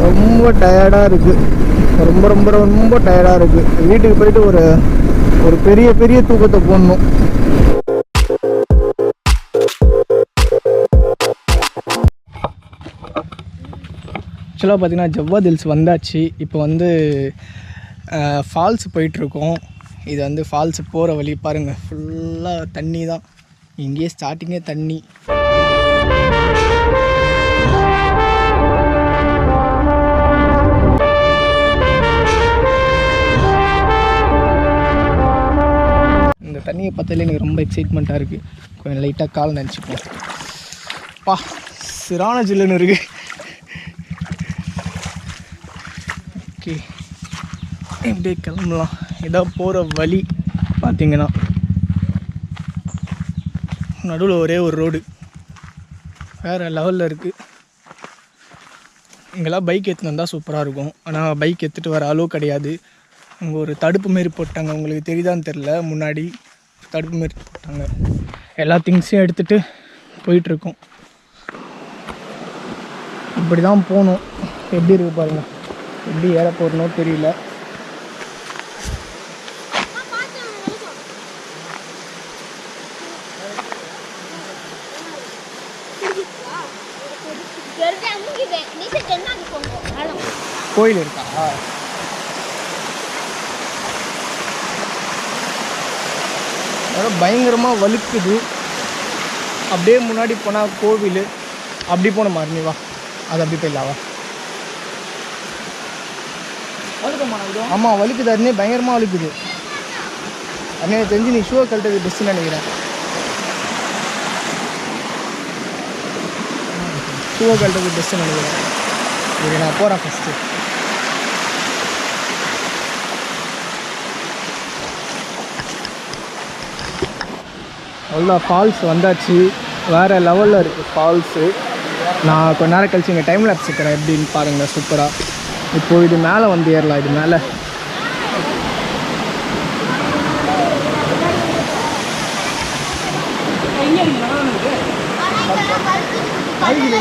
ரொம்ப டயர்டாக இருக்குது. ரொம்ப ரொம்ப ரொம்ப டயர்டாக இருக்குது. வீட்டுக்கு போயிட்டு ஒரு பெரிய பெரிய தூக்கத்தை போடணும். ஆக்சுவலாக பார்த்திங்கன்னா ஜவ்வாத் ஹில்ஸ் வந்தாச்சு. இப்போ வந்து ஃபால்ஸ் போயிட்டுருக்கோம். இது வந்து ஃபால்ஸு போகிற வழி பாருங்கள், ஃபுல்லாக தண்ணி தான். இங்கேயே ஸ்டார்டிங்கே தண்ணி. இந்த தண்ணியை பார்த்தாலே எனக்கு ரொம்ப எக்ஸைட்மெண்ட்டாக இருக்குது. கொஞ்சம் லைட்டாக கால் நினச்சிப்போம். பா சிரான ஜில்லுன்னு இருக்குது. ஓகே, இப்படியே கிளம்பலாம். இதான் போகிற வழி. பார்த்திங்கன்னா நடுவில் ஒரே ஒரு ரோடு வேறு லெவலில் இருக்குது. இங்கெல்லாம் பைக் எடுத்துன்னு வந்தால் சூப்பராக இருக்கும். ஆனால் பைக் எடுத்துகிட்டு வர அளவு கிடையாது. அங்கே ஒரு தடுப்பு மாரி போட்டாங்க, உங்களுக்கு தெரியுதான்னு தெரில. முன்னாடி தடுப்பு மாரி போட்டாங்க. எல்லா திங்ஸையும் எடுத்துகிட்டு போயிட்டுருக்கோம். இப்படி தான் போகணும். எப்படி இருக்குது பாருங்கள். எப்படி ஏற போகிறனோ தெரியல. கோயில் இருக்கா? பயங்கரமாக வலுக்குது. அப்படியே முன்னாடி போனால் கோவில். அப்படி போன மாதிரி வா, அது அப்படி போயிடலாவா? ஆமாம் வலிக்குது. அருணே பயங்கரமாக வலிக்குது. அருணே தெரிஞ்சு நீ ஷூவை கழட்டது பெஸ்ட்டுன்னு நினைக்கிறேன். ஷூவை கழட்டது பெஸ்ட்டுன்னு நினைக்கிறேன். இது நான் போகிறேன் ஃபஸ்ட்டு. அவ்வளோ ஃபால்ஸ் வந்தாச்சு. வேறு லெவலில் இருக்குது ஃபால்ஸு. நான் கொஞ்ச நேரம் கழிச்சு இங்கே டைம் லேப்ஸ் இருக்கிறேன். எப்படின்னு பாருங்கள், சூப்பராக. இப்போது இது மேலே வந்து ஏறலாம். இது மேலே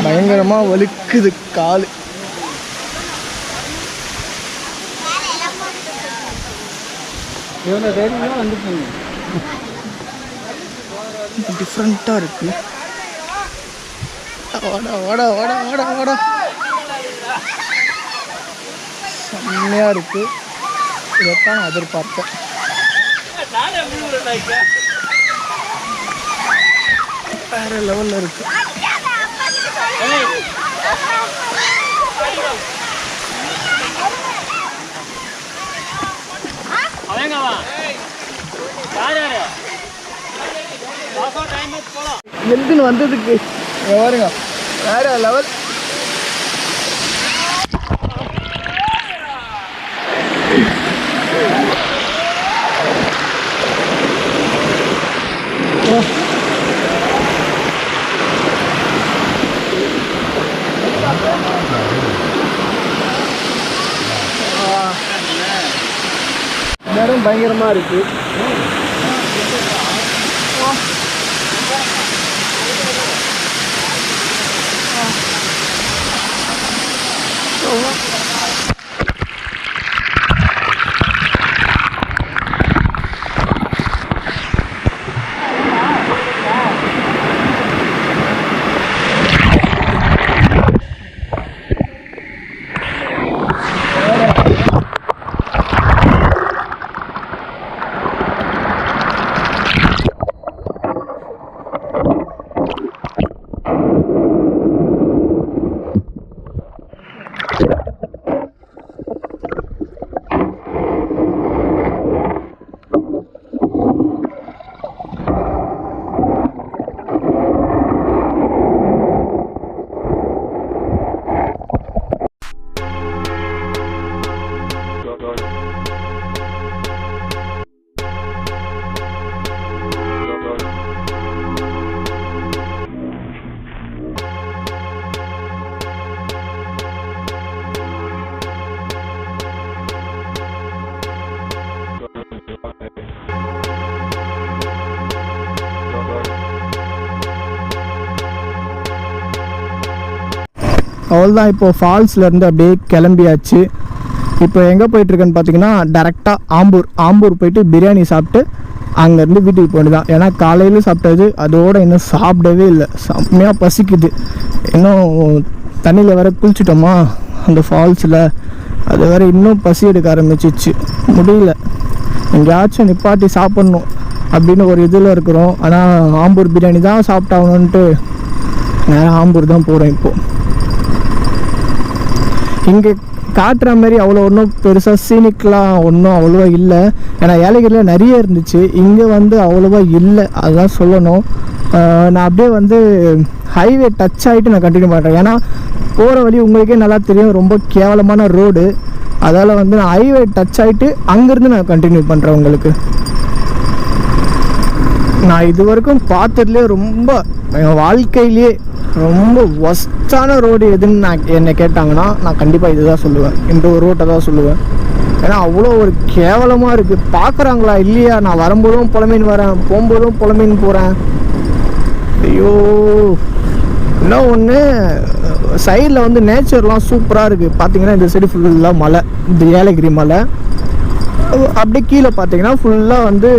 பயங்கரமாக வலிக்குது கால். டிஃப்ரெண்ட்டாக இருக்குது. வாடா வாடா வாடா வாடா. செம்மையாக இருக்குது. இதைத்தான் நான் எதிர்பார்த்தேன். வேறு லெவலில் இருக்குது. எதுன்னு வந்ததுக்கு பாருங்க, வேற லெவல். நேரம் பயங்கரமா இருக்கு. அவ்வளோதான். இப்போது ஃபால்ஸ்லேருந்து அப்படியே கிளம்பியாச்சு. இப்போ எங்கே போயிட்டுருக்கேன்னு பார்த்தீங்கன்னா டேரெக்டாக ஆம்பூர் போயிட்டு பிரியாணி சாப்பிட்டு அங்கேருந்து வீட்டுக்கு போயிட்டுதான். ஏன்னா காலையில் சாப்பிட்டது அதோடு இன்னும் சாப்பிடவே இல்லை. செம்மையாக பசிக்குது. இன்னும் தண்ணியில் வேற குளிச்சிட்டோமா அந்த ஃபால்ஸில், அது வேறு இன்னும் பசி எடுக்க ஆரம்பிச்சிச்சு. முடியல, எங்கேயாச்சும் நிப்பாட்டி சாப்பிட்ணும் அப்படின்னு ஒரு இதில் இருக்கிறோம். ஆனால் ஆம்பூர் பிரியாணி தான் சாப்பிட்டாகணுன்ட்டு நேராக ஆம்பூர் தான் போகிறோம். இப்போது இங்கே காட்டுற மாதிரி அவ்வளோ ஒன்றும் பெருசாக சீனிக்லாம் ஒன்றும் அவ்வளோவா இல்லை. ஏன்னா ஏலகிரியில் நிறைய இருந்துச்சு, இங்கே வந்து அவ்வளோவா இல்லை, அதுதான் சொல்லணும். நான் அப்படியே வந்து ஹைவே டச் ஆகிட்டு நான் கண்டினியூ பண்ணுறேன். ஏன்னா போகிற வழி உங்களுக்கே நல்லா தெரியும், ரொம்ப கேவலமான ரோடு. அதால் வந்து நான் ஹைவே டச் ஆகிட்டு அங்கேருந்து நான் கண்டினியூ பண்ணுறேன். உங்களுக்கு நான் இது வரைக்கும் பார்த்ததுலேயே ரொம்ப என் வாழ்க்கையிலேயே ரொம்ப ஒஸ்டான ரோடு எதுன்னு என்னை கேட்டாங்கன்னா நான் கண்டிப்பாக இது தான் சொல்லுவேன், இந்த ஒரு ரோட்டை தான் சொல்லுவேன். ஏன்னா அவ்வளோ ஒரு கேவலமாக இருக்குது. பார்க்குறாங்களா இல்லையா? நான் வரும்போதும் புலமீன் வரேன், போகும்போதும் புலமீன் போகிறேன். ஐயோ, இன்னும் ஒன்று சைடில் வந்து நேச்சர்லாம் சூப்பராக இருக்குது. பார்த்தீங்கன்னா இந்த சைடு ஃபுல்லாக மலை, இந்த ஏலகிரி மலை. அப்படியே கீழே பார்த்தீங்கன்னா ஃபுல்லாக வந்து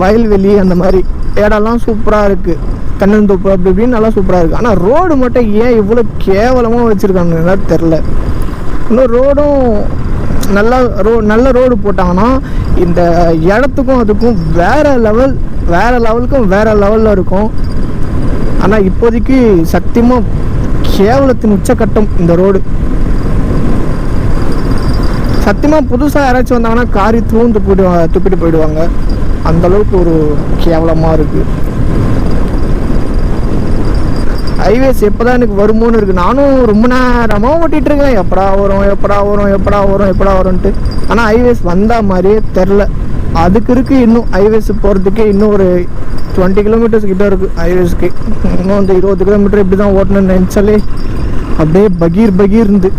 வயல்வெளி, அந்த மாதிரி இடம்லாம் சூப்பராக இருக்குது. கண்ணந்தோப்பு அப்படி இப்படின்னு நல்லா சூப்பராக இருக்குது. ஆனால் ரோடு மட்டும் ஏன் இவ்வளோ கேவலமாக வச்சுருக்காங்கன்னா தெரில. இன்னும் ரோடும் நல்ல ரோடு போட்டாங்கன்னா இந்த இடத்துக்கும் அதுக்கும் வேறு லெவலில் இருக்கும். ஆனால் இப்போதைக்கு சத்தியமாக கேவலத்தின் உச்சக்கட்டம் இந்த ரோடு. சத்தியமாக புதுசாக யாராச்சும் வந்தாங்கன்னா காரி துப்பிட்டு போயிடுவாங்க. அந்தளவுக்கு ஒரு கேவலமாக இருக்குது. ஹைவேஸ் எப்போ தான் எனக்கு வருமோன்னு இருக்குது. நானும் ரொம்ப நேரமாக ஓட்டிகிட்ருக்கேன், எப்படா வரும்ன்ட்டு. ஆனால் ஹைவேஸ் வந்தால் மாதிரியே தெரில. அதுக்கு இருக்குது இன்னும் ஹைவேஸ் போகிறதுக்கே இன்னும் ஒரு 20 கிலோமீட்டர்ஸ் கிட்ட இருக்குது ஹைவேஸ்க்கு. இன்னும் வந்து 20 கிலோமீட்டர் இப்படி தான் ஓட்டணும்னு நினச்சாலே அப்படியே பகீர் இருந்து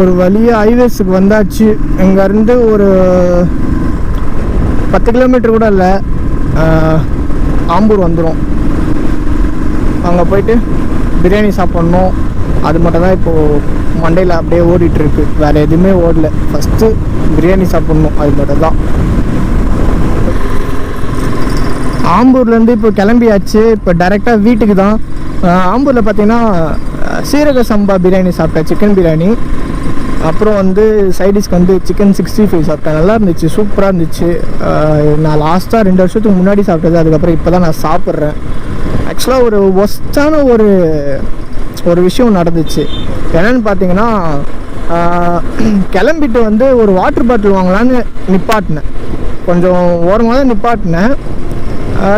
ஒரு வழியாக ஹைவேஸுக்கு வந்தாச்சு. இங்கேருந்து ஒரு 10 கிலோமீட்டர் கூட இல்லை, ஆம்பூர் வந்துடும். அங்கே போயிட்டு பிரியாணி சாப்பிட்ணும். அது மட்டும் தான் இப்போது மண்டையில் அப்படியே ஓடிட்டுருக்கு, வேறு எதுவுமே ஓடல. ஃபஸ்ட்டு பிரியாணி சாப்பிட்ணும், அது மட்டும் தான். ஆம்பூர்லேருந்து இப்போ கிளம்பியாச்சு. இப்போ டைரெக்டாக வீட்டுக்கு தான். ஆம்பூரில் பார்த்தீங்கன்னா சீரக சம்பா பிரியாணி சாப்பிட்டேன், சிக்கன் பிரியாணி. அப்புறம் வந்து சைடிஷ்க்கு வந்து சிக்கன் 65 சாப்பிட்டேன். நல்லா இருந்துச்சு, சூப்பராக இருந்துச்சு. நான் லாஸ்ட்டாக 2 வருஷத்துக்கு முன்னாடி சாப்பிட்டது, அதுக்கப்புறம் இப்போ தான் நான் சாப்பிட்றேன். ஆக்சுவலாக ஒரு ஒஸ்டான ஒரு விஷயம் நடந்துச்சு. என்னென்னு பார்த்தீங்கன்னா, கிளம்பிட்டு வந்து ஒரு வாட்டர் பாட்டில் வாங்கலான்னு நிப்பாட்டினேன். கொஞ்சம் ஓரமாக தான் நிப்பாட்டினேன்.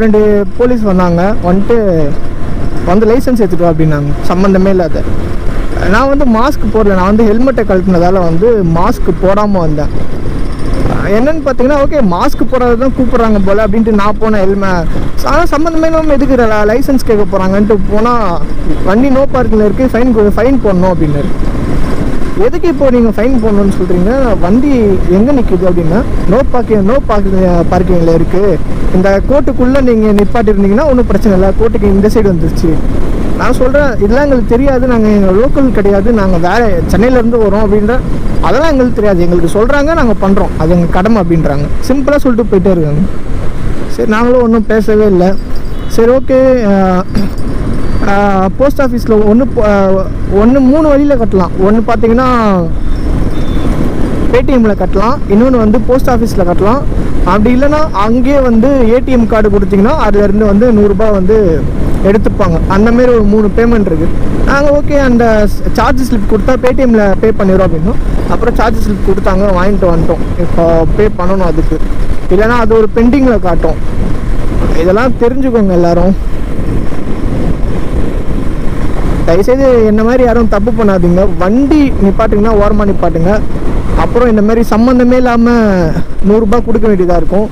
2 போலீஸ் வந்தாங்க. வந்து லைசன்ஸ் எடுத்துகிட்டு அப்படின்னாங்க, சம்மந்தமே இல்லாத. நான் வந்து மாஸ்க் போடல, நான் வந்து ஹெல்மெட்டை கழட்டினதால் வந்து மாஸ்க் போடாமல் வந்தேன். என்னென்னு பார்த்தீங்கன்னா, ஓகே மாஸ்க் போடாத தான் கூப்பிட்றாங்க போல் அப்படின்ட்டு நான் போனேன். ஆனால் சம்மந்தமே இல்லாமல் எதுக்கு லைசன்ஸ் கேட்க போகிறாங்கன்ட்டு போனால், வண்டி நோ பார்க்கிங்கில் இருக்குது, ஃபைன் போடணும் அப்படின்னாரு. எதுக்கு இப்போ நீங்கள் ஃபைன் போடணுன்னு சொல்கிறீங்க? வண்டி எங்கே நிற்குது அப்படின்னா, நோ பார்க்கிங்கில் இருக்குது, இந்த கோர்ட்டுக்குள்ளே நீங்கள் நிப்பாட்டிருந்தீங்கன்னா ஒன்றும் பிரச்சனை இல்லை, கோர்ட்டுக்கு இந்த சைடு வந்துருச்சு. நான் சொல்கிறேன், இதெல்லாம் எங்களுக்கு தெரியாது, நாங்கள் எங்கள் லோக்கல் கிடையாது, நாங்கள் வேறு சென்னையிலேருந்து வரோம் அப்படின்ற, அதெல்லாம் எங்களுக்கு தெரியாது, எங்களுக்கு சொல்கிறாங்க, நாங்கள் பண்ணுறோம், அது எங்கள் கடமை அப்படின்றாங்க. சிம்பிளாக சொல்லிட்டு போயிட்டே இருக்காங்க. சரி, நாங்களும் ஒன்றும் பேசவே இல்லை. சரி, ஓகே. போஸ்ட் ஆஃபீஸில் ஒன்று 3 வழியில் கட்டலாம். ஒன்று பார்த்தீங்கன்னா பேடிஎம்மில் கட்டலாம், இன்னொன்று வந்து போஸ்ட் ஆஃபீஸில் கட்டலாம். அப்படி இல்லைன்னா அங்கேயே வந்து ஏடிஎம் கார்டு கொடுத்தீங்கன்னா அதுலேருந்து வந்து 100 ரூபா வந்து எடுத்துப்பாங்க. அந்தமாரி ஒரு 3 பேமெண்ட் இருக்குது. நாங்கள் ஓகே அந்த சார்ஜ் ஸ்லிப் கொடுத்தா பேடிஎம்மில் பே பண்ணிடுறோம் அப்படின்னா, அப்புறம் சார்ஜ் ஸ்லிப் கொடுத்தாங்க, வாங்கிட்டு வந்துட்டோம். இப்போ பே பண்ணணும் அதுக்கு, இல்லைனா அது ஒரு பெண்டிங்கில் காட்டும். இதெல்லாம் தெரிஞ்சுக்கோங்க எல்லோரும். தயவுசெய்து என்ன மாதிரி யாரும் தப்பு பண்ணாதீங்க. வண்டி நிப்பாட்டிங்கன்னா ஓரமாக நிப்பாட்டுங்க. அப்புறம் இந்த மாதிரி சம்மந்தமே இல்லாமல் 100 ரூபா கொடுக்க வேண்டியதாக இருக்கும்.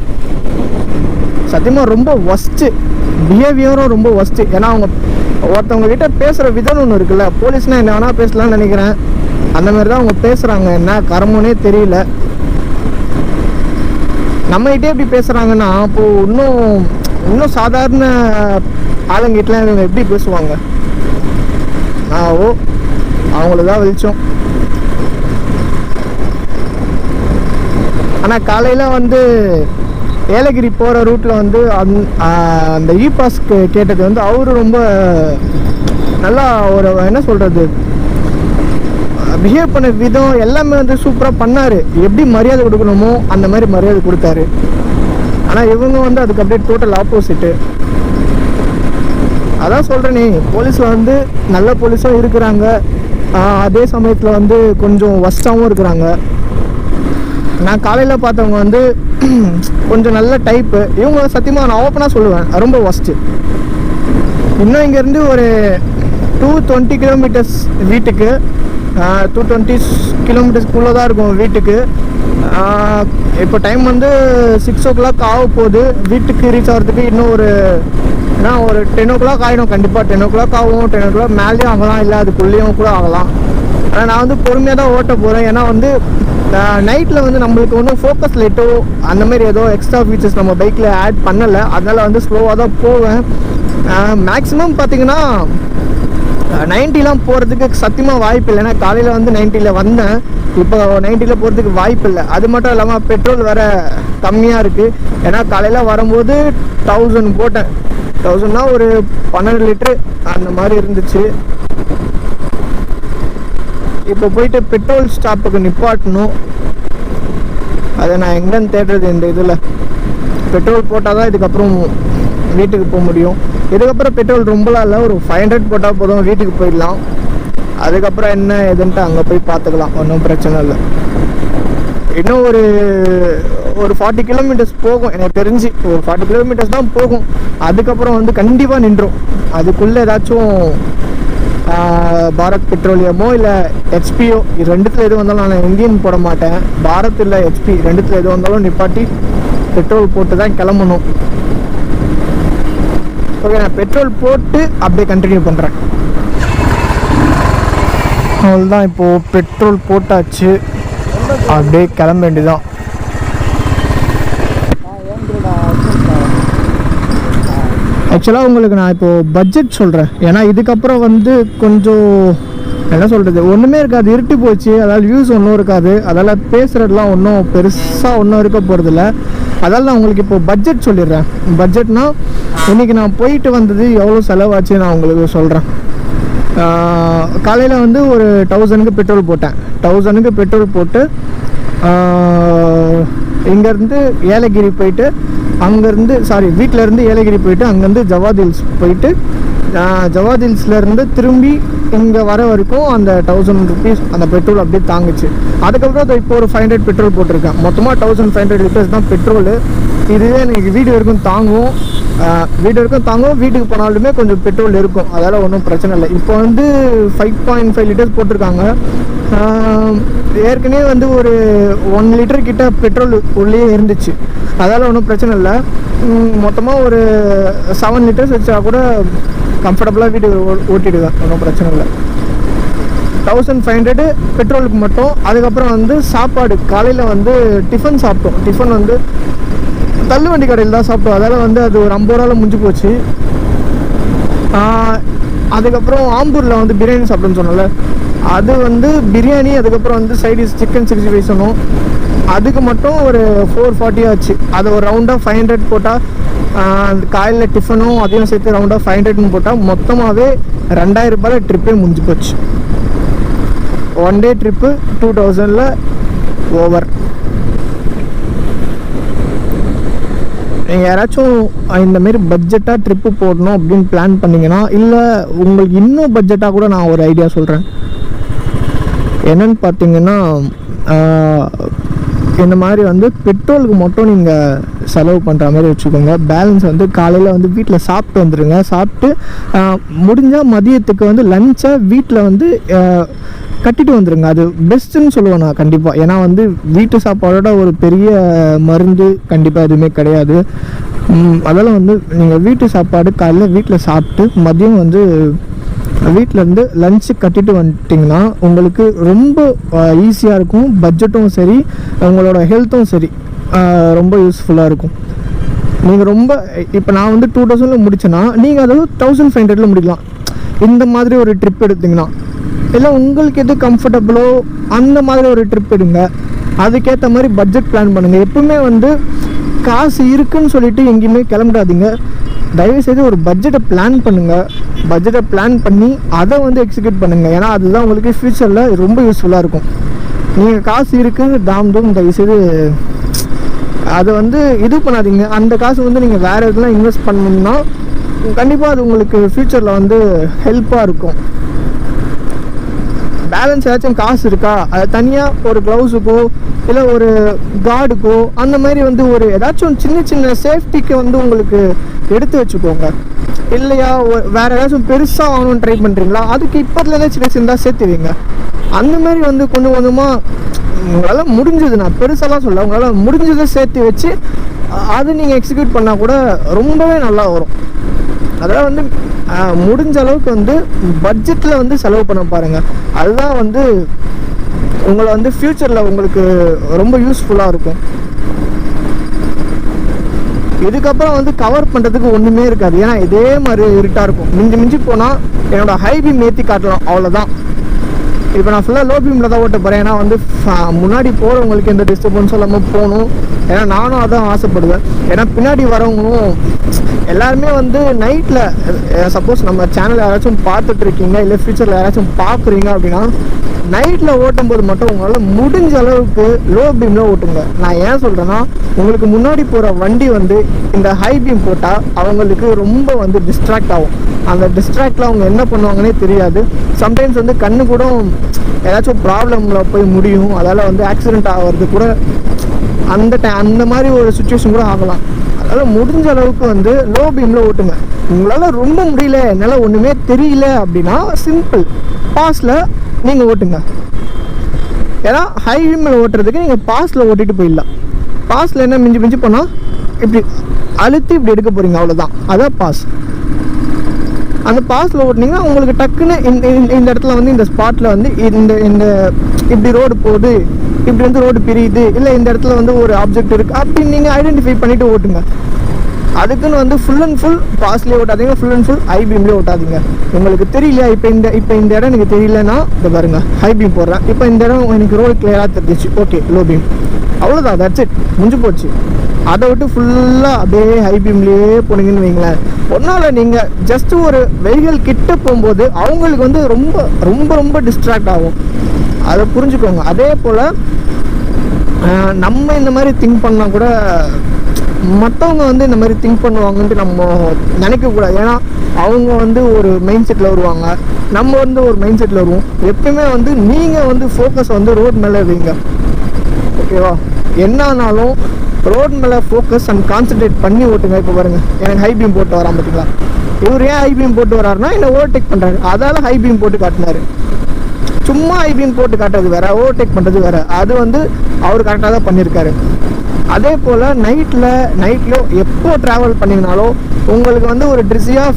சத்தியமாக ரொம்ப ஒஸ்ட்டு, பிஹேவியரும் ரொம்ப ஒஸ்ட்டு. ஏன்னா அவங்க ஒருத்தவங்க கிட்ட பேசுகிற விதம் ஒன்று இருக்குல்ல, போலீஸ்னால் என்ன வேணால் பேசலாம்னு நினைக்கிறேன், அந்த மாதிரி தான் அவங்க பேசுகிறாங்க. என்ன கர்மனே தெரியல. நம்மகிட்டே எப்படி பேசுகிறாங்கன்னா, அப்போது இன்னும் சாதாரண ஆளுங்கிட்டலாம் இவங்க எப்படி பேசுவாங்க? அவங்களுக்கு தான் வெளிச்சம். ஆனால் காலையில் வந்து ஏலகிரி போகிற ரூட்டில் வந்து அந்த இ பாஸ் கேட்டது வந்து அவரு ரொம்ப நல்லா ஒரு என்ன சொல்கிறது பிஹேவ் பண்ண விதம் எல்லாமே வந்து சூப்பராக பண்ணார். எப்படி மரியாதை கொடுக்கணுமோ அந்த மாதிரி மரியாதை கொடுத்தாரு. ஆனால் இவங்க வந்து அதுக்கு அப்படியே டோட்டல் ஆப்போசிட்டு. அதான் சொல்கிறேனே, போலீஸில் வந்து நல்ல போலீஸும் இருக்கிறாங்க, அதே சமயத்தில் வந்து கொஞ்சம் ஒஸ்ட்டாகவும் இருக்கிறாங்க. நான் காலையில் பார்த்தவங்க வந்து கொஞ்சம் நல்ல டைப்பு. இவங்க சத்தியமாக நான் ஓப்பனாக சொல்லுவேன் ரொம்ப ஒஸ்ட்டு. இன்னும் இங்கேருந்து ஒரு 220 கிலோமீட்டர்ஸ் வீட்டுக்கு, 220 கிலோமீட்டர்ஸ்க்குள்ளே தான் இருக்கும் வீட்டுக்கு. இப்போ டைம் வந்து 6 o'clock ஆக போகுது. வீட்டுக்கு ரீச் ஆகிறதுக்கு இன்னும் ஒரு 10 o'clock ஆகிடும். கண்டிப்பாக 10 o'clock ஆகும், 10 o'clock மேலேயும் ஆகலாம், இல்லை அதுக்குள்ளேயும் கூட ஆகலாம். ஆனால் நான் வந்து பொறுமையாக தான் ஓட்ட போகிறேன். ஏன்னா வந்து நைட்டில் வந்து நம்மளுக்கு ஒன்றும் ஃபோக்கஸ் லைட்டோ அந்த மாதிரி ஏதோ எக்ஸ்ட்ரா ஃபீச்சர்ஸ் நம்ம பைக்கில் ஆட் பண்ணலை. அதனால் வந்து ஸ்லோவாக தான் போவேன். மேக்ஸிமம் பார்த்திங்கன்னா 90லாம் போகிறதுக்கு சத்தியமாக வாய்ப்பு இல்லை. ஏன்னா காலையில் வந்து 90ல் வந்தேன், இப்போ 90ல் போகிறதுக்கு வாய்ப்பு இல்லை. அது மட்டும் இல்லாமல் பெட்ரோல் வேறு கம்மியாக இருக்குது. ஏன்னா காலையில் வரும்போது 1000 போட்டேன். 1000னா ஒரு 12 லிட்ரு அந்த மாதிரி இருந்துச்சு. இப்போ போயிட்டு பெட்ரோல் ஸ்டாப்புக்கு நிப்பாட்டணும். அதை நான் எங்கேன்னு தேடுறது இந்த இதில். பெட்ரோல் போட்டால் தான் இதுக்கப்புறம் வீட்டுக்கு போக முடியும். இதுக்கப்புறம் பெட்ரோல் ரொம்பலாம் இல்லை, ஒரு 500 போட்டால் போதும், வீட்டுக்கு போயிடலாம். அதுக்கப்புறம் என்ன எதுன்ட்டு அங்கே போய் பார்த்துக்கலாம், ஒன்றும் பிரச்சனை இல்லை. இன்னும் ஒரு 40 கிலோமீட்டர்ஸ் போகும் எனக்கு தெரிஞ்சு. ஒரு 40 கிலோமீட்டர்ஸ் தான் போகும். அதுக்கப்புறம் வந்து கண்டிப்பாக நின்றோம். அதுக்குள்ளே ஏதாச்சும் பாரத் பெட்ரோலியமோ இல்லை ஹெச்பியோ, இது ரெண்டுத்தில் எது வந்தாலும் நான் இந்தியன் போட மாட்டேன். பாரத் இல்லை ஹெச்பி ரெண்டுத்தில் எது வந்தாலும் நிப்பாட்டி பெட்ரோல் போட்டு தான் கிளம்பணும். ஓகே, நான் பெட்ரோல் போட்டு அப்படியே கண்டினியூ பண்ணுறேன். அவ்வளோதான், இப்போது பெட்ரோல் போட்டாச்சு, அப்படியே கிளம்ப வேண்டியதான். ஆக்சுவலாக உங்களுக்கு நான் இப்போது பட்ஜெட் சொல்கிறேன். ஏன்னா இதுக்கப்புறம் வந்து கொஞ்சம் என்ன சொல்கிறது, ஒன்றுமே இருக்காது, இருட்டி போச்சு. அதாவது வியூஸ் ஒன்றும் இருக்காது, அதால் பேசுகிறதுலாம் ஒன்றும் பெருசாக ஒன்றும் இருக்க போகிறதில்ல. அதால் நான் உங்களுக்கு இப்போ பட்ஜெட் சொல்லிடுறேன். பட்ஜெட்னால் இன்றைக்கி நான் போயிட்டு வந்தது எவ்வளோ செலவாச்சு நான் உங்களுக்கு சொல்கிறேன். காலையில் வந்து ஒரு 1000க்கு பெட்ரோல் போட்டேன். 1000க்கு பெட்ரோல் போட்டு இங்கேருந்து ஏலகிரி போயிட்டு, அங்கேருந்து வீட்டிலேருந்து ஏலகிரி போயிட்டு, அங்கேருந்து ஜவாத் ஹில்ஸ் போயிட்டு, ஜவாத் ஹில்ஸ்லேருந்து திரும்பி இங்கே வர வரைக்கும் அந்த 1000 rupees அந்த பெட்ரோல் அப்படியே தாங்குச்சு. அதுக்கப்புறம் அதை இப்போ ஒரு 500 பெட்ரோல் போட்டிருக்கேன். மொத்தமாக 1500 liters தான் பெட்ரோலு. இதுவே எனக்கு வீடு வரைக்கும் தாங்கும். வீட்டுக்கு போனாலுமே கொஞ்சம் பெட்ரோல் இருக்கும், அதனால் ஒன்றும் பிரச்சனை இல்லை. இப்போ வந்து 5.5 liters போட்டிருக்காங்க. ஏற்கனவே வந்து ஒரு 1 liter கிட்ட பெட்ரோல் உள்ளே இருந்துச்சு, அதால் ஒன்றும் பிரச்சனை இல்லை. மொத்தமாக ஒரு 7 liters வச்சா கூட கம்ஃபர்டபுளாக வீட்டுக்கு ஓட்டிடுவேன், ஒன்றும் பிரச்சனை இல்லை. 1500 பெட்ரோலுக்கு மட்டும். அதுக்கப்புறம் வந்து சாப்பாடு, காலையில் வந்து டிஃபன் சாப்பிட்டோம். டிஃபன் வந்து தள்ளுவண்டி கடையில் தான் சாப்பிட்டோம், அதால் வந்து அது ஒரு 50 ரூபாவில் முடிஞ்சு போச்சு. அதுக்கப்புறம் ஆம்பூரில் வந்து பிரியாணி சாப்பிட்டோன்னு சொன்னல, அது வந்து பிரியாணி, அதுக்கப்புறம் வந்து சைடிஷ் சிக்கன் 65 சொன்னோம். அதுக்கு மட்டும் ஒரு 440 ஆச்சு. அதை ஒரு ரவுண்டாக 500 போட்டால், அந்த காலையில் டிஃபனும் அதையும் சேர்த்து ரவுண்டாக 500 போட்டால் மொத்தமாகவே 2000 ரூபாயில் ட்ரிப்பே முடிஞ்சு போச்சு. 1 day ட்ரிப்பு 2000ல் ஓவர். நீங்கள் யாராச்சும் இந்தமாரி பட்ஜெட்டாக ட்ரிப்பு போடணும் அப்படின்னு பிளான் பண்ணிங்கன்னா, இல்லை உங்களுக்கு இன்னும் பட்ஜெட்டாக கூட நான் ஒரு ஐடியா சொல்கிறேன். என்னென்னு பார்த்தீங்கன்னா, இந்த மாதிரி வந்து பெட்ரோலுக்கு மட்டும் நீங்கள் செலவு பண்ணுற மாதிரி வச்சுக்கோங்க. பேலன்ஸ் வந்து காலையில் வந்து வீட்டில் சாப்பிட்டு வந்துடுங்க. சாப்பிட்டு முடிஞ்சால் மதியத்துக்கு வந்து லஞ்சை வீட்டில் வந்து கட்டிட்டு வந்துடுங்க. அது பெஸ்ட்டுன்னு சொல்லுவேன் நான் கண்டிப்பாக. ஏன்னா வந்து வீட்டு சாப்பாடோட ஒரு பெரிய மருந்து கண்டிப்பாக எதுவுமே கிடையாது. அதெல்லாம் வந்து நீங்கள் வீட்டு சாப்பாடு காலையில் வீட்டில் சாப்பிட்டு மதியம் வந்து வீட்டிலேருந்து லஞ்சு கட்டிட்டு வந்துட்டிங்கன்னா உங்களுக்கு ரொம்ப ஈஸியாக இருக்கும். பட்ஜெட்டும் சரி, உங்களோட ஹெல்த்தும் சரி, ரொம்ப யூஸ்ஃபுல்லாக இருக்கும். நீங்கள் ரொம்ப இப்போ நான் வந்து 2000ல் முடிச்சேன்னா நீங்கள் அதாவது 1500ல் முடிக்கலாம். இந்த மாதிரி ஒரு ட்ரிப் எடுத்திங்கன்னா இல்லை உங்களுக்கு எது கம்ஃபர்டபுளோ அந்த மாதிரி ஒரு ட்ரிப் எடுங்க. அதுக்கேற்ற மாதிரி பட்ஜெட் பிளான் பண்ணுங்கள். எப்பவுமே வந்து காசு இருக்குன்னு சொல்லிட்டு எங்கேயுமே கிளம்பிடாதீங்க. தயவுசெய்து ஒரு பட்ஜெட்டை பிளான் பண்ணுங்கள். பட்ஜெட்டை பிளான் பண்ணி அதை வந்து எக்ஸிக்யூட் பண்ணுங்கள். ஏன்னா அதுதான் உங்களுக்கு ஃப்யூச்சரில் ரொம்ப யூஸ்ஃபுல்லாக இருக்கும். நீங்கள் காசு இருக்குன்னு தயவுசெய்து அதை வந்து இது பண்ணாதீங்க. அந்த காசு வந்து நீங்கள் வேறு எதுலாம் இன்வெஸ்ட் பண்ணணும்னா கண்டிப்பாக அது உங்களுக்கு ஃப்யூச்சரில் வந்து ஹெல்ப்பாக இருக்கும். பேலன்ஸ் ஏதாச்சும் காசு இருக்கா, அதை தனியாக ஒரு க்ளவுஸுக்கோ இல்லை ஒரு கார்டுக்கோ அந்த மாதிரி வந்து ஒரு ஏதாச்சும் சின்ன சின்ன சேஃப்டிக்கு வந்து உங்களுக்கு எடுத்து வச்சுக்கோங்க. இல்லையா வேறு ஏதாச்சும் பெருசாக வாங்கணும்னு ட்ரை பண்ணுறீங்களா, அதுக்கு இப்போதுலேருந்தே சின்ன சின்னதாக சேர்த்து வைங்க. அந்த மாதிரி வந்து கொஞ்சம் கொஞ்சமாக உங்களால் முடிஞ்சது, நான் பெருசாலாம் சொல்ல, உங்களால் முடிஞ்சதை சேர்த்து வச்சு அது நீங்கள் எக்ஸிக்யூட் பண்ணால் கூட ரொம்பவே நல்லா வரும். அதெல்லாம் வந்து முடிஞ்ச அளவுக்கு வந்து பட்ஜெட்டில் வந்து செலவு பண்ண பாருங்கள். அதுதான் வந்து உங்களை வந்து ஃப்யூச்சரில் உங்களுக்கு ரொம்ப யூஸ்ஃபுல்லாக இருக்கும். இதுக்கப்புறம் வந்து கவர் பண்ணுறதுக்கு ஒன்றுமே இருக்காது. ஏன்னா இதே மாதிரி இருட்டாக இருக்கும். மிஞ்சி போனால் என்னோடய ஹை பீம் ஏற்றி காட்டலாம், அவ்வளோதான். இப்போ நான் ஃபுல்லாக லோ பீமில் தான் ஓட்ட போகிறேன். ஏன்னா வந்து முன்னாடி போகிறவங்களுக்கு எந்த டிஸ்டர்பன்ஸும் இல்லாமல் போகணும். ஏன்னா நானும் அதான் ஆசைப்படுவேன். ஏன்னா பின்னாடி வரவங்களும் எல்லாருமே வந்து நைட்டில் சப்போஸ் நம்ம சேனல் யாராச்சும் பார்த்துட்ருக்கீங்க இல்லை ஃப்யூச்சரில் யாராச்சும் பார்க்குறீங்க அப்படின்னா நைட்டில் ஓட்டும் போது மட்டும் உங்களால் முடிஞ்ச அளவுக்கு லோ பீமில் ஓட்டுங்க. நான் ஏன் சொல்கிறேன்னா உங்களுக்கு முன்னாடி போகிற வண்டி வந்து இந்த ஹை பீம் போட்டால் அவங்களுக்கு ரொம்ப வந்து டிஸ்ட்ராக்ட் ஆகும். அந்த டிஸ்ட்ராக்டில் அவங்க என்ன பண்ணுவாங்கன்னே தெரியாது. சம்டைம்ஸ் வந்து கண்ணு கூட ஏதாச்சும் ப்ராப்ளமில் போய் முடியும். அதால் வந்து ஆக்சிடெண்ட் ஆகிறது கூட அந்த மாதிரி ஒரு சுச்சுவேஷன் கூட ஆகலாம். அதனால் முடிஞ்ச அளவுக்கு வந்து லோ பீமில் ஓட்டுங்க. உங்களால் ரொம்ப முடியல, என்னால் ஒன்றுமே தெரியல அப்படின்னா சிம்பிள் பாஸில் நீங்கள் ஓட்டுங்க. ஏன்னா ஹை பீமில் ஓட்டுறதுக்கு நீங்கள் பாஸில் ஓட்டிகிட்டு போயிடலாம். பாஸில் என்ன மிஞ்சி போனால் இப்படி அழுத்தி இப்படி எடுக்க போகிறீங்க, அவ்வளோதான். அதான் பாஸ். அந்த பாஸில் ஓட்டினீங்கன்னா உங்களுக்கு டக்குன்னு இந்த இடத்துல வந்து இந்த ஸ்பாட்டில் வந்து இந்த இப்படி ரோடு போகுது, இப்படி வந்து ரோடு பிரியுது, இல்லை இந்த இடத்துல வந்து ஒரு ஆப்ஜெக்ட் இருக்குது அப்படின்னு நீங்கள் ஐடென்டிஃபை பண்ணிவிட்டு ஓட்டுங்க. அதுக்குன்னு வந்து ஃபுல் அண்ட் ஃபுல் பாஸ்லேயே ஓட்டாதீங்க, ஃபுல் அண்ட் ஃபுல் ஹை பீம்லேயே ஓட்டாதீங்க. உங்களுக்கு தெரியலையா, இப்போ இந்த இடம் எனக்கு தெரியலன்னா இதை பாருங்க, ஹை பீம் போடுறேன். இப்போ இந்த இடம் எனக்கு ரோடு கிளியராக தெரிஞ்சிச்சு, ஓகே லோ பீம், அவ்வளோதான், தட்ஸ் இட், முடிஞ்சு போச்சு. அதை விட்டு ஃபுல்லாக அப்படியே ஹை பீம்லேயே போனீங்கன்னு வைங்களேன், ஒன்றால் நீங்கள் ஜஸ்ட்டு ஒரு வெஹிக்கிள் கிட்ட போகும்போது அவங்களுக்கு வந்து ரொம்ப ரொம்ப ரொம்ப டிஸ்ட்ராக்ட் ஆகும். அதை புரிஞ்சுக்கோங்க. அதே போல் நம்ம இந்த மாதிரி திங்க் பண்ணால் கூட மற்றவங்க வந்து இந்த மாதிரி திங்க் பண்ணுவாங்கன்ட்டு நம்ம நினைக்கக்கூடாது. ஏன்னா அவங்க வந்து ஒரு மைண்ட் செட்டில் வருவாங்க, நம்ம வந்து ஒரு மைண்ட் செட்டில் வருவோம். எப்பயுமே வந்து நீங்கள் வந்து ஃபோக்கஸ் வந்து ரோட் மேலே வைங்க, ஓகேவா? என்ன ஆனாலும் ரோட் மேலே ஃபோக்கஸ் அண்ட் கான்சன்ட்ரேட் பண்ணி ஓட்டுங்க. இப்போ பாருங்கள், எனக்கு ஹை பீம் போட்டு வரான் பார்த்தீங்களா? இவர் ஏன் ஹை பீம் போட்டு வராருன்னா என்னை ஓவர்டேக் பண்ணுறாரு, அதால் ஹை பீம் போட்டு காட்டினார். சும்மா ஹை பீம் போட்டு காட்டுறது வேறு, ஓவர்டேக் பண்ணுறது வேறு. அது வந்து அவர் கரெக்டாக தான் பண்ணியிருக்காரு. அதே போல் நைட்டில் எப்போ ட்ராவல் பண்ணிங்கனாலும் உங்களுக்கு வந்து ஒரு ட்ரிஸியாக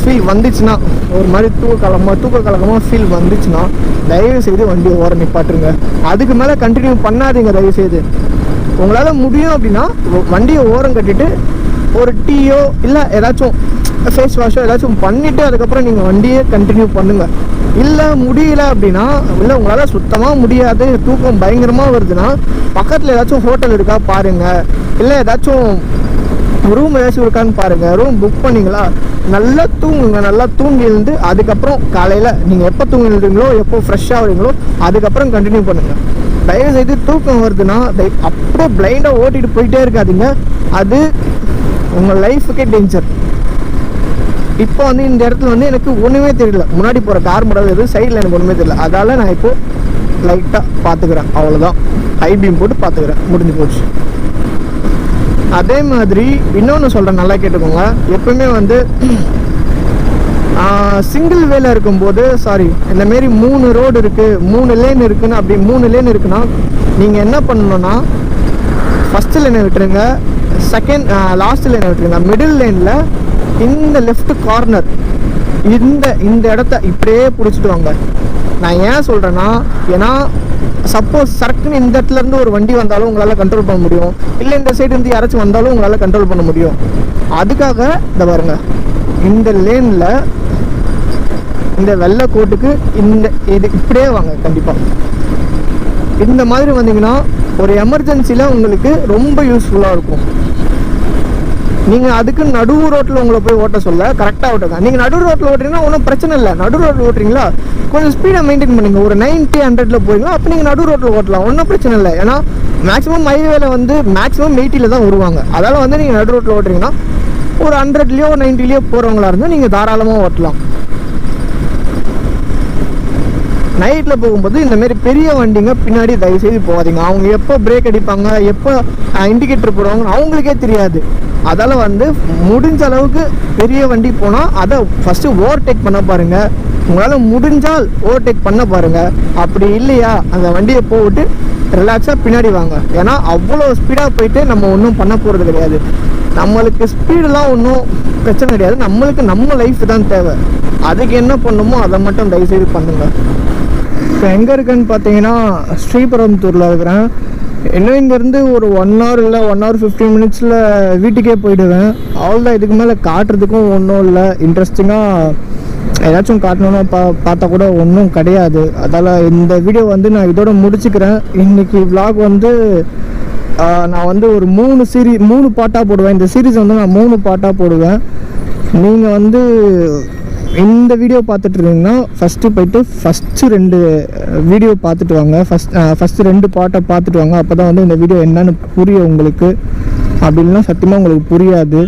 ஃபீல் வந்துச்சுன்னா, ஒரு மாதிரி தூக்க ஃபீல் வந்துச்சுன்னா தயவுசெய்து வண்டியை ஓரம் நிப்பாட்டுருங்க. அதுக்கு மேலே கண்டினியூ பண்ணாதீங்க தயவுசெய்து. உங்களால் முடியும் அப்படின்னா வண்டியை ஓரம் கட்டிட்டு ஒரு டீயோ இல்லை ஏதாச்சும் ஃபேஸ் வாஷோ ஏதாச்சும் பண்ணிவிட்டு அதுக்கப்புறம் நீங்கள் வண்டியை கண்டினியூ பண்ணுங்கள். இல்லை முடியல அப்படின்னா, இல்லை உங்களால் சுத்தமாக முடியாது, தூக்கம் பயங்கரமாக வருதுன்னா பக்கத்தில் ஏதாச்சும் ஹோட்டல் இருக்கா பாருங்கள், இல்லை ஏதாச்சும் ரூம் ஏதாச்சும் இருக்கான்னு பாருங்கள். ரூம் புக் பண்ணிங்களா, நல்லா தூங்குங்க. நல்லா தூங்கி இருந்து அதுக்கப்புறம் காலையில் நீங்கள் எப்போ தூங்கி எழுதுங்களோ, எப்போ ஃப்ரெஷ்ஷாக வரீங்களோ அதுக்கப்புறம் கண்டினியூ பண்ணுங்கள். தயவுசெய்து தூக்கம் வருதுன்னா அப்படியே பிளைண்டாக ஓட்டிகிட்டு போயிட்டே இருக்காதிங்க, அது உங்கள் லைஃபுக்கே டேஞ்சர். இப்போ வந்து இந்த இடத்துல வந்து எனக்கு ஒன்றுமே தெரியல, முன்னாடி போகிற கார் முடியாது, சைடில் எனக்கு ஒன்றுமே தெரியல. அதால் நான் இப்போது லைட்டாக பார்த்துக்கிறேன், அவ்வளோதான். ஹை பீம் போட்டு பார்த்துக்கிறேன், முடிஞ்சு போச்சு. அதே மாதிரி இன்னொன்று சொல்கிறேன், நல்லா கேட்டுக்கோங்க. எப்பவுமே வந்து சிங்கிள் வேல இருக்கும்போது, இந்தமாரி 3 ரோடு இருக்குது, 3 லேன் இருக்குன்னு, அப்படி 3 லேன் இருக்குன்னா நீங்கள் என்ன பண்ணணுன்னா ஃபஸ்ட்டு லேனை விட்டுருங்க, லாஸ்ட் லேனை விட்டுருங்க. மிடில் லேனில் இந்த லெஃப்ட் கார்னர் இந்த இடத்த இப்படியே பிடிச்சிட்டு வாங்க. நான் ஏன் சொல்கிறேன்னா, ஏன்னா சப்போஸ் சரக்குன்னு இந்த இடத்துலேருந்து ஒரு வண்டி வந்தாலும் உங்களால் கண்ட்ரோல் பண்ண முடியும், இல்லை இந்த சைடு இருந்து யாராச்சும் வந்தாலும் உங்களால் கண்ட்ரோல் பண்ண முடியும். அதுக்காக இந்த பாருங்க, இந்த லேனில் இந்த வெள்ளை கோட்டுக்கு இது இப்படியே வாங்க. கண்டிப்பாக இந்த மாதிரி வந்தீங்கன்னா ஒரு எமர்ஜென்சியில் உங்களுக்கு ரொம்ப யூஸ்ஃபுல்லாக இருக்கும். நீங்கள் அதுக்கு நடுவு ரோட்டில் உங்களை போய் ஓட்ட சொல்ல கரெக்டாக ஓட்டுங்க. நீங்கள் நடுவு ரோட்டில் ஓட்டுறீங்கன்னா ஒன்றும் பிரச்சனை இல்லை. நடுவு ரோட்டில் ஓட்டுறீங்களா கொஞ்சம் ஸ்பீடை மெயின்டைன் பண்ணுங்க. ஒரு 90-100 போயிங்களா அப்போ நீங்கள் நடுவு ரோட்டில் ஓட்டலாம், ஒன்றும் பிரச்சனை இல்லை. ஏன்னா மேக்ஸிமம் ஹைவேல வந்து மேக்ஸிமம் 80 தான் வருவாங்க. அதால் வந்து நீங்கள் நடு ரோட்டில் ஓட்டுறீங்கன்னா ஒரு 100லையோ 90லையோ போகிறவங்களா இருந்தால் நீங்கள் தாராளமாக ஓட்டலாம். நைட்டில் போகும்போது இந்தமாரி பெரிய வண்டிங்க பின்னாடி தயவுசெய்து போகாதீங்க. அவங்க எப்போ பிரேக் அடிப்பாங்க, எப்போ இண்டிகேட்டர் போடுவாங்க அவங்களுக்கே தெரியாது. அதால் வந்து முடிஞ்ச அளவுக்கு பெரிய வண்டி போனால் அதை ஃபஸ்ட்டு ஓவர்டேக் பண்ண பாருங்கள். உங்களால் முடிஞ்சால் ஓவர்டேக் பண்ண பாருங்கள். அப்படி இல்லையா அந்த வண்டியை போட்டு ரிலாக்ஸாக பின்னாடி வாங்க. ஏன்னா அவ்வளோ ஸ்பீடாக போயிட்டு நம்ம ஒன்றும் பண்ண போகிறது கிடையாது. நம்மளுக்கு ஸ்பீடெலாம் ஒன்றும் பிரச்சனை கிடையாது. நம்மளுக்கு நம்ம லைஃப் தான் தேவை. அதுக்கு என்ன பண்ணணுமோ அதை மட்டும் தயவுசெய்து பண்ணுங்கள். இப்போ எங்கே இருக்குன்னு பார்த்தீங்கன்னா ஸ்ரீபெரும்புத்தூரில் இருக்கிறேன். இன்னும் இங்கேருந்து ஒரு 1 hour இல்லை 1 hour 15 minutes வீட்டுக்கே போயிடுவேன். அவ்வளோதான். இதுக்கு மேலே காட்டுறதுக்கும் ஒன்றும் இல்லை. இன்ட்ரெஸ்டிங்காக ஏதாச்சும் காட்டணும்னா பார்த்தா கூட ஒன்றும் கிடையாது. அதால் இந்த வீடியோ வந்து நான் இதோட முடிச்சுக்கிறேன். இன்றைக்கி vlog வந்து நான் வந்து ஒரு 3 பார்ட்டாக போடுவேன். இந்த சீரீஸ் வந்து நான் 3 பார்ட்டாக போடுவேன். நீங்கள் வந்து இந்த வீடியோ பார்த்துட்டு இருந்தீங்கன்னா ஃபஸ்ட்டு போய்ட்டு ஃபஸ்ட்டு 2 வீடியோ பார்த்துட்டு வாங்க. ஃபஸ்ட்டு 2 பார்ட்டை பார்த்துட்டு வாங்க. அப்போ தான் வந்து இந்த வீடியோ என்னன்னு புரியும் உங்களுக்கு. அப்படின்னா சத்தியமாக உங்களுக்கு புரியாது.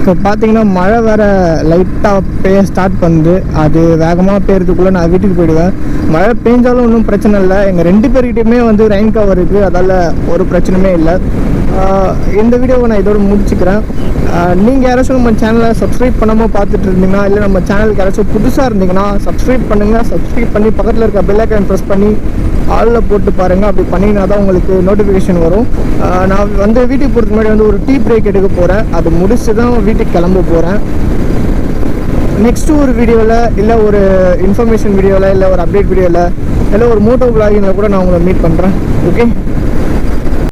இப்போ பார்த்தீங்கன்னா மழை வேறு லைட்டாக பெய்ய ஸ்டார்ட் பண்ணுது. அது வேகமாக பெய்யறதுக்குள்ளே நான் வீட்டுக்கு போயிடுவேன். மழை பெஞ்சாலும் ஒன்றும் பிரச்சனை இல்லை. எங்கள் 2 பேர்கிட்டையுமே வந்து ரெயின் கவர் இருக்குது. அதால் ஒரு பிரச்சனையுமே இல்லை. இந்த வீடியோவை நான் இதோடு முடிச்சுக்கிறேன். நீங்கள் யாராச்சும் நம்ம சேனலை சப்ஸ்கிரைப் பண்ணாமல் பார்த்துட்டு இருந்தீங்கன்னா, இல்லை நம்ம சேனலுக்கு யாராச்சும் புதுசாக இருந்தீங்கன்னா சப்ஸ்கிரைப் பண்ணுங்கள். சப்ஸ்கிரைப் பண்ணி பக்கத்தில் இருக்க பெல் ஐக்கான் ப்ரெஸ் பண்ணி ஆளில் போட்டு பாருங்கள். அப்படி பண்ணிங்கன்னா தான் உங்களுக்கு நோட்டிஃபிகேஷன் வரும். நான் வந்து வீட்டுக்கு போகிறதுக்கு முன்னாடி வந்து ஒரு டீ பிரேக் எடுக்க போகிறேன். அது முடிச்சு தான் வீட்டுக்கு கிளம்ப போகிறேன். நெக்ஸ்ட்டு ஒரு வீடியோவில் இல்லை ஒரு இன்ஃபர்மேஷன் வீடியோவில் இல்லை ஒரு அப்டேட் வீடியோவில் இல்லை ஒரு மோட்டோ விளாகிங்கில் கூட நான் உங்களை மீட் பண்ணுறேன். ஓகே.